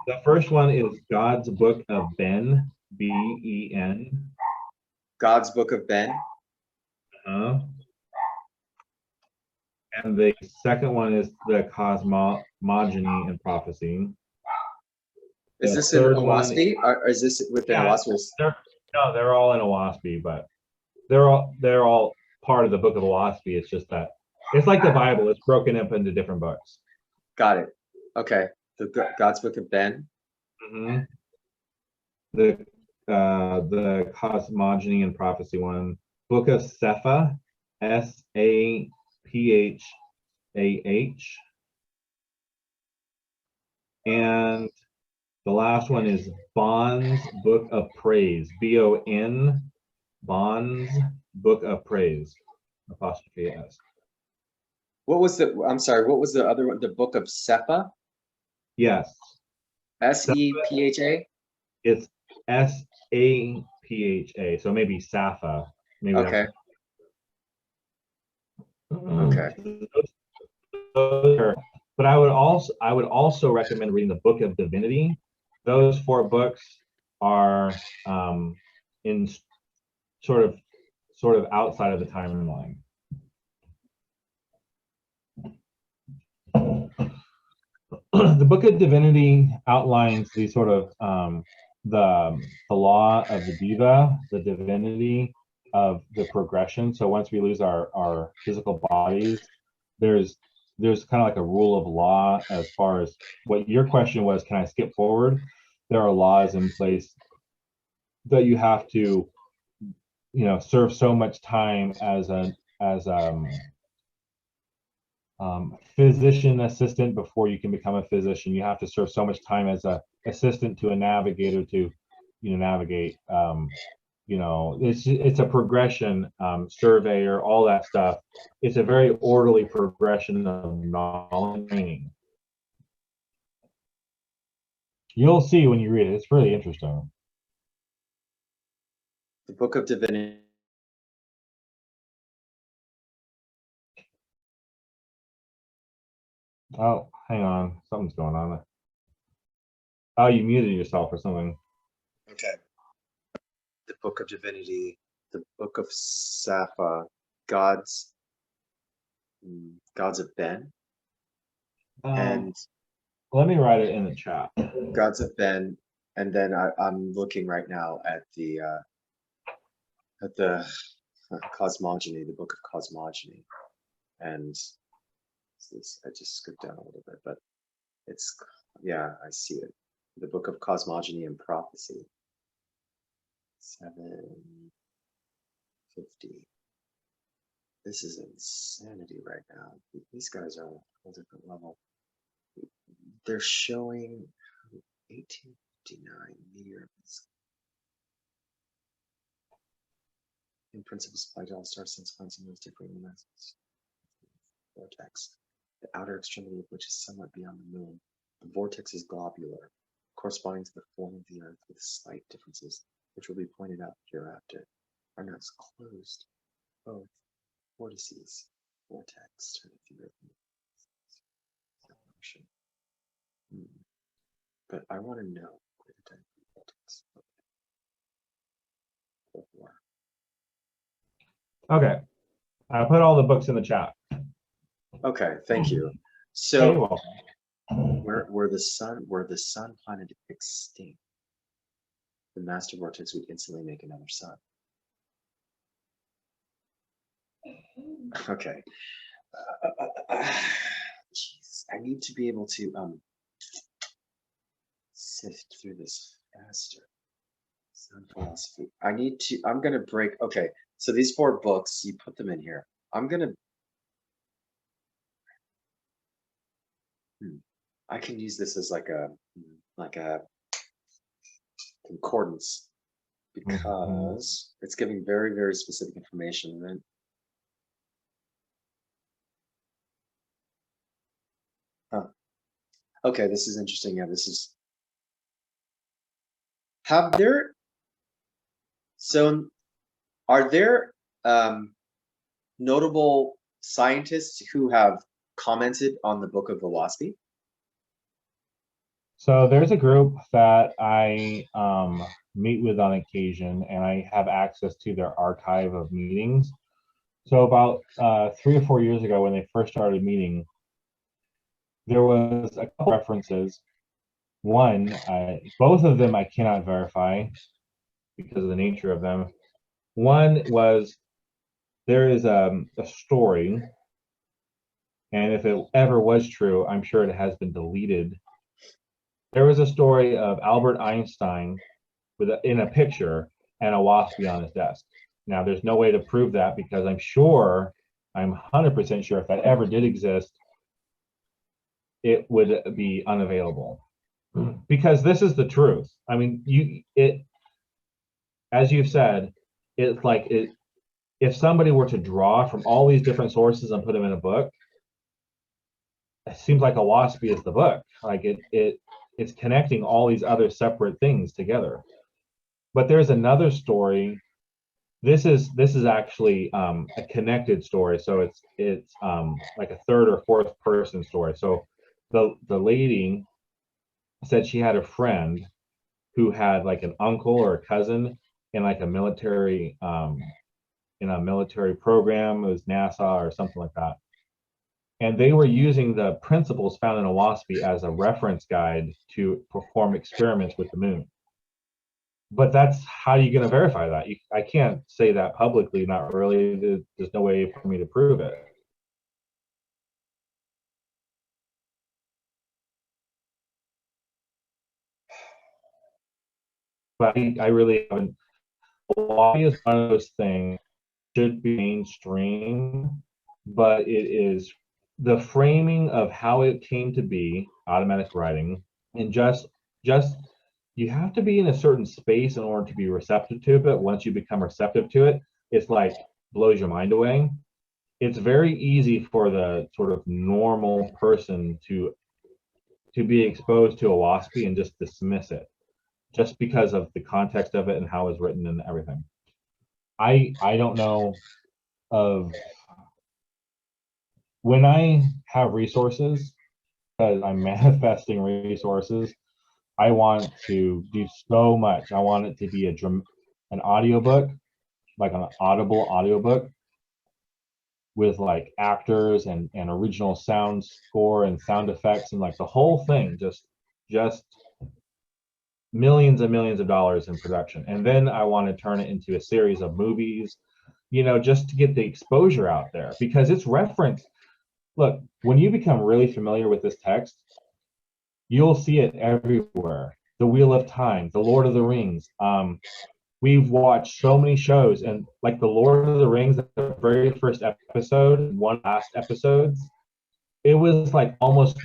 The first one is God's Book of Ben, B-E-N. God's Book of Ben. And the second one is the Cosmogony and Prophecy. Is this in Oahspe? Or is this within Oahspe? No, they're all in Oahspe, but they're all part of the Book of Oahspe. It's just that it's like the Bible. It's broken up into different books. Got it. Okay. The God's Book of Ben. Mm-hmm. The Cosmogony and Prophecy one. Book of Sepha, S-A-P-H-A-H. And the last one is Bond's Book of Praise, B-O-N, Bond's Book of Praise, apostrophe S. What was I'm sorry, what was the other one? The Book of Sepha? Yes. S-E-P-H-A? It's S-A-P-H-A, so maybe Sapha. Maybe okay. Okay. But I would also recommend reading the Book of Divinity. Those 4 books are in sort of outside of the timeline. The Book of Divinity outlines the sort of the law of the diva, the divinity of the progression. So once we lose our physical bodies, there's kind of like a rule of law as far as what your question was, can I skip forward? There are laws in place that you have to, serve so much time as physician assistant before you can become a physician. You have to serve so much time as a assistant to a navigator to, navigate. It's a progression, surveyor, all that stuff. It's a very orderly progression of knowledge and training. You'll see when you read it. It's really interesting. The Book of Divinity. Oh, hang on. Something's going on. Oh, you muted yourself or something. Okay. The Book of Divinity, the Book of Sapha, Gods of Ben. And let me write it in the chat. Gods of Ben, and then I'm looking right now at the cosmogony, the Book of Cosmogony, and this, I just skipped down a little bit, but it's, yeah, I see it. The Book of Cosmogony and Prophecy. 750. This is insanity right now. These guys are on a whole different level. They're showing 1859 meteor in principle supplied to all star sense finds in those different masses. Vortex, the outer extremity of which is somewhat beyond the moon. The vortex is globular, corresponding to the form of the Earth with slight differences, which will be pointed out hereafter. Are not closed, both vortices, vortex, turn of the Earth. But I want to know Okay, I put all the books in the chat. Okay, thank you. Hey, So well, where the sun planet extinct, the master vortex would instantly make another sun. Okay. Jeez, I need to be able to sift through this faster. Sun philosophy. I'm gonna break. Okay, so these 4 books, you put them in here. I can use this as like a concordance because it's giving very, very specific information. And then, okay, this is interesting. Yeah, this is. Are there notable scientists who have commented on the Book of Oahspe? so there's a group that I meet with on occasion, and I have access to their archive of meetings. So about 3 or 4 years ago, when they first started meeting, there was a couple references. One, both of them I cannot verify because of the nature of them. One was there is a story, and if it ever was true, I'm sure it has been deleted. There was a story of Albert Einstein in a picture and a Oahspe on his desk. Now, there's no way to prove that because I'm 100% sure if that ever did exist, it would be unavailable. Because this is the truth. I mean, as you've said, it's like if somebody were to draw from all these different sources and put them in a book, it seems like Oahspe is the book. Like it's connecting all these other separate things together. But there's another story. This is actually a connected story. So it's like a third or fourth person story. So the lady said she had a friend who had like an uncle or a cousin in like a military in a military program. It was NASA or something like that. And they were using the principles found in Oahspe as a reference guide to perform experiments with the moon. But that's how are you going to verify that? I can't say that publicly, not really. There's no way for me to prove it. But I really haven't. Oahspe is one of those things should be mainstream, but it is the framing of how it came to be, automatic writing, and just you have to be in a certain space in order to be receptive to it. But once you become receptive to it, it's like blows your mind away. It's very easy for the sort of normal person to be exposed to Oahspe and just dismiss it just because of the context of it and how it's written and everything. I don't know of when I have resources, because I'm manifesting resources, I want to do so much. I want it to be an audiobook, like an audible audiobook with like actors and original sound score and sound effects and like the whole thing, just millions and millions of dollars in production. And then I want to turn it into a series of movies, just to get the exposure out there because it's referenced. Look, when you become really familiar with this text, you'll see it everywhere. The Wheel of Time, The Lord of the Rings. We've watched so many shows, and like The Lord of the Rings, the very first episode, one last episodes, it was like almost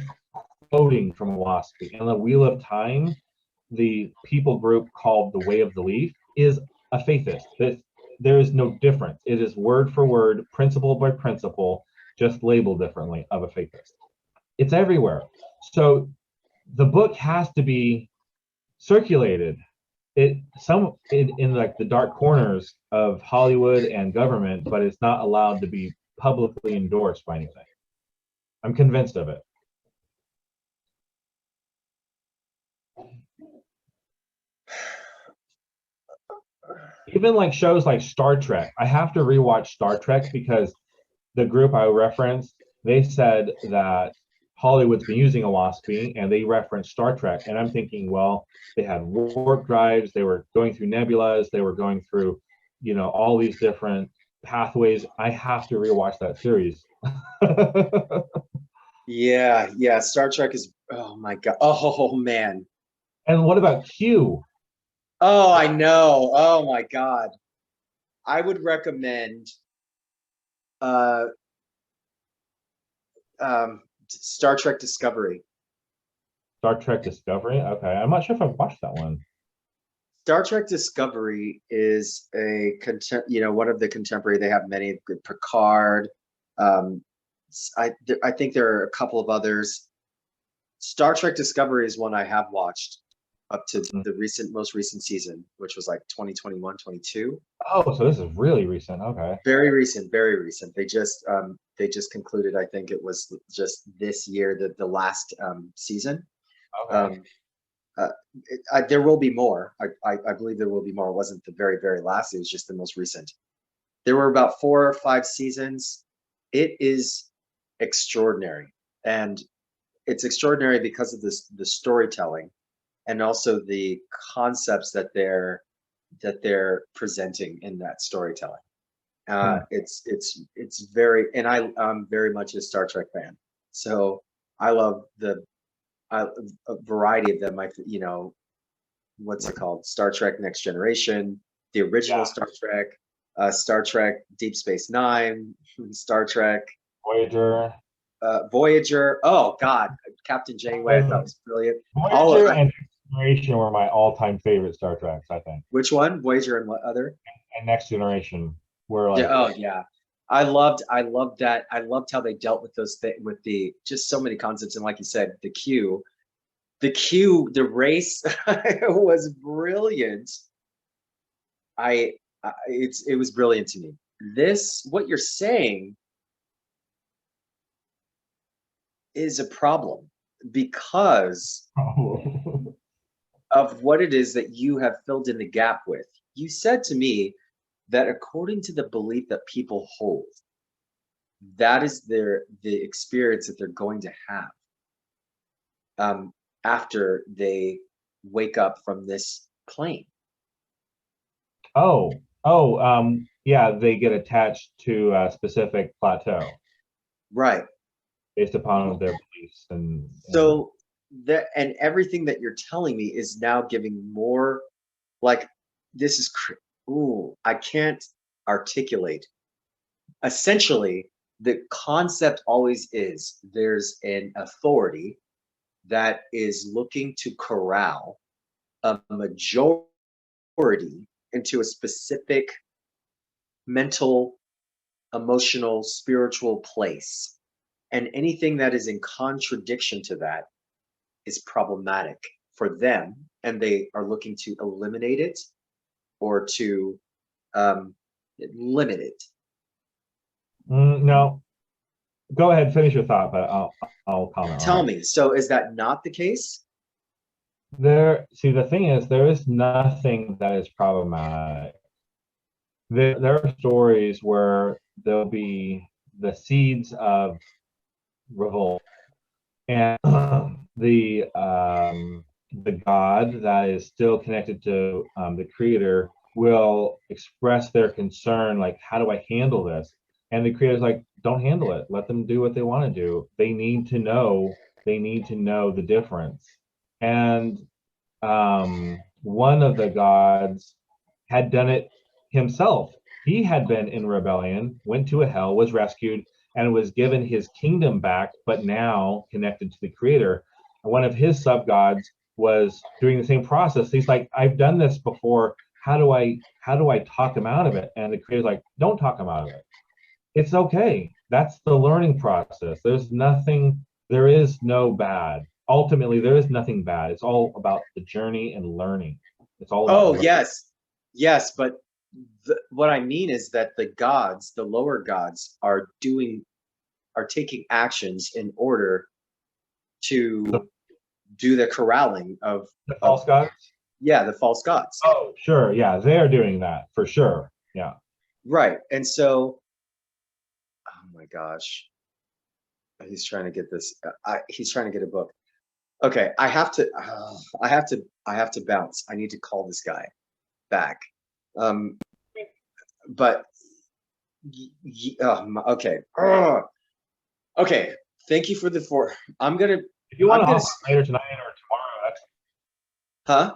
quoting from Oahspe. And The Wheel of Time, the people group called the Way of the Leaf, is a faithist. There is no difference. It is word for word, principle by principle, just labeled differently of a faithist. It's everywhere. So the book has to be circulated. In like the dark corners of Hollywood and government, but it's not allowed to be publicly endorsed by anything. I'm convinced of it. Even like shows like Star Trek. I have to rewatch Star Trek because the group I referenced, they said that Hollywood's been using Oahspe and they referenced Star Trek. And I'm thinking, well, they had warp drives, they were going through nebulas, they were going through, all these different pathways. I have to rewatch that series. Yeah, yeah. Star Trek is, oh my God. Oh man. And what about Q? Oh, I know. Oh my God. I would recommend uh Star Trek Discovery. Star Trek Discovery? Okay, I'm not sure if I've watched that one. Star Trek Discovery is one of the contemporary. They have many good Picard. Um, I think there are a couple of others. Star Trek Discovery is one I have watched up to Mm. the most recent season, which was like 2021, 22. Oh, so this is really recent. Okay. Very recent, very recent. They just concluded. I think it was just this year, the last season. Okay. Um, uh, there will be more. I believe there will be more. It wasn't the very, very last. It was just the most recent. There were about 4 or 5 seasons. It is extraordinary, and it's extraordinary because of the storytelling and also the concepts that they're presenting in that storytelling. Hmm. It's very, and I'm very much a Star Trek fan, so I love a variety of them. What's it called? Star Trek Next Generation, the original Yeah. Star Trek, Star Trek Deep Space Nine, Star Trek Voyager. Voyager. Oh God, Captain Janeway, I thought was brilliant. All of Voyager and Next Generation were my all-time favorite Star Treks, I think. which one? Voyager and what other? And Next Generation were Yeah. like, Oh yeah. I loved that. I loved how they dealt with those things, with the just so many concepts. And like you said, the race was brilliant. It was brilliant to me. What you're saying is a problem because oh, of what it is that you have filled in the gap with. You said to me that according to the belief that people hold, that is the experience that they're going to have um, after they wake up from this plane. yeah, they get attached to a specific plateau Right. based upon their beliefs and So that, and everything that you're telling me is now giving more, like, this is ooh, I can't articulate. Essentially, the concept always is there's an authority that is looking to corral a majority into a specific mental, emotional, spiritual place. And anything that is in contradiction to that is problematic for them. And they are looking to eliminate it or to um, limit it. no. Go ahead, finish your thought, but I'll comment on Tell it. me, so is that not the case? See, the thing is, there is nothing that is problematic. There are stories where there'll be the seeds of revolt, and the God that is still connected to the Creator will express their concern, like, how do I handle this? And the Creator's like, don't handle it. Let them do what they want to do. They need to know. They need to know the difference. And one of the gods had done it himself. He had been in rebellion, went to a hell, was rescued, and was given his kingdom back, but now connected to the Creator. And one of his sub gods was doing the same process. He's like, I've done this before. How do I talk him out of it? And the Creator's like, don't talk him out of it. It's okay. That's the learning process. There is no bad. Ultimately, there is nothing bad. It's all about the journey and learning. It's all about Oh, learning. yes. Yes, but what I mean is that the gods, the lower gods, are taking actions in order The, to do the corralling of the of false gods. Yeah, the false gods. Oh, sure. Yeah, they're doing that for sure. Yeah. Right. And so, oh my gosh, he's trying to get this. He's trying to get a book. Okay, I have to bounce. I need to call this guy back. Um, but okay. Okay. Thank you for the four. If you want I'm to gonna. hop on later tonight or tomorrow, that's Huh?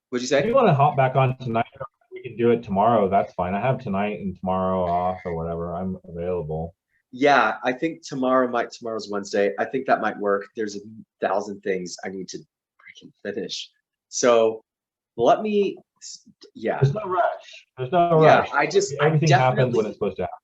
What'd you if you say? want to hop back on tonight, we can do it tomorrow. That's fine. I have tonight and tomorrow off or whatever. I'm available. Yeah, I think tomorrow's Wednesday. I think that might work. There's 1,000 things I need to freaking finish. So let me, yeah, There's no rush. There's no yeah, rush. I Everything happens when definitely, it's supposed to happen.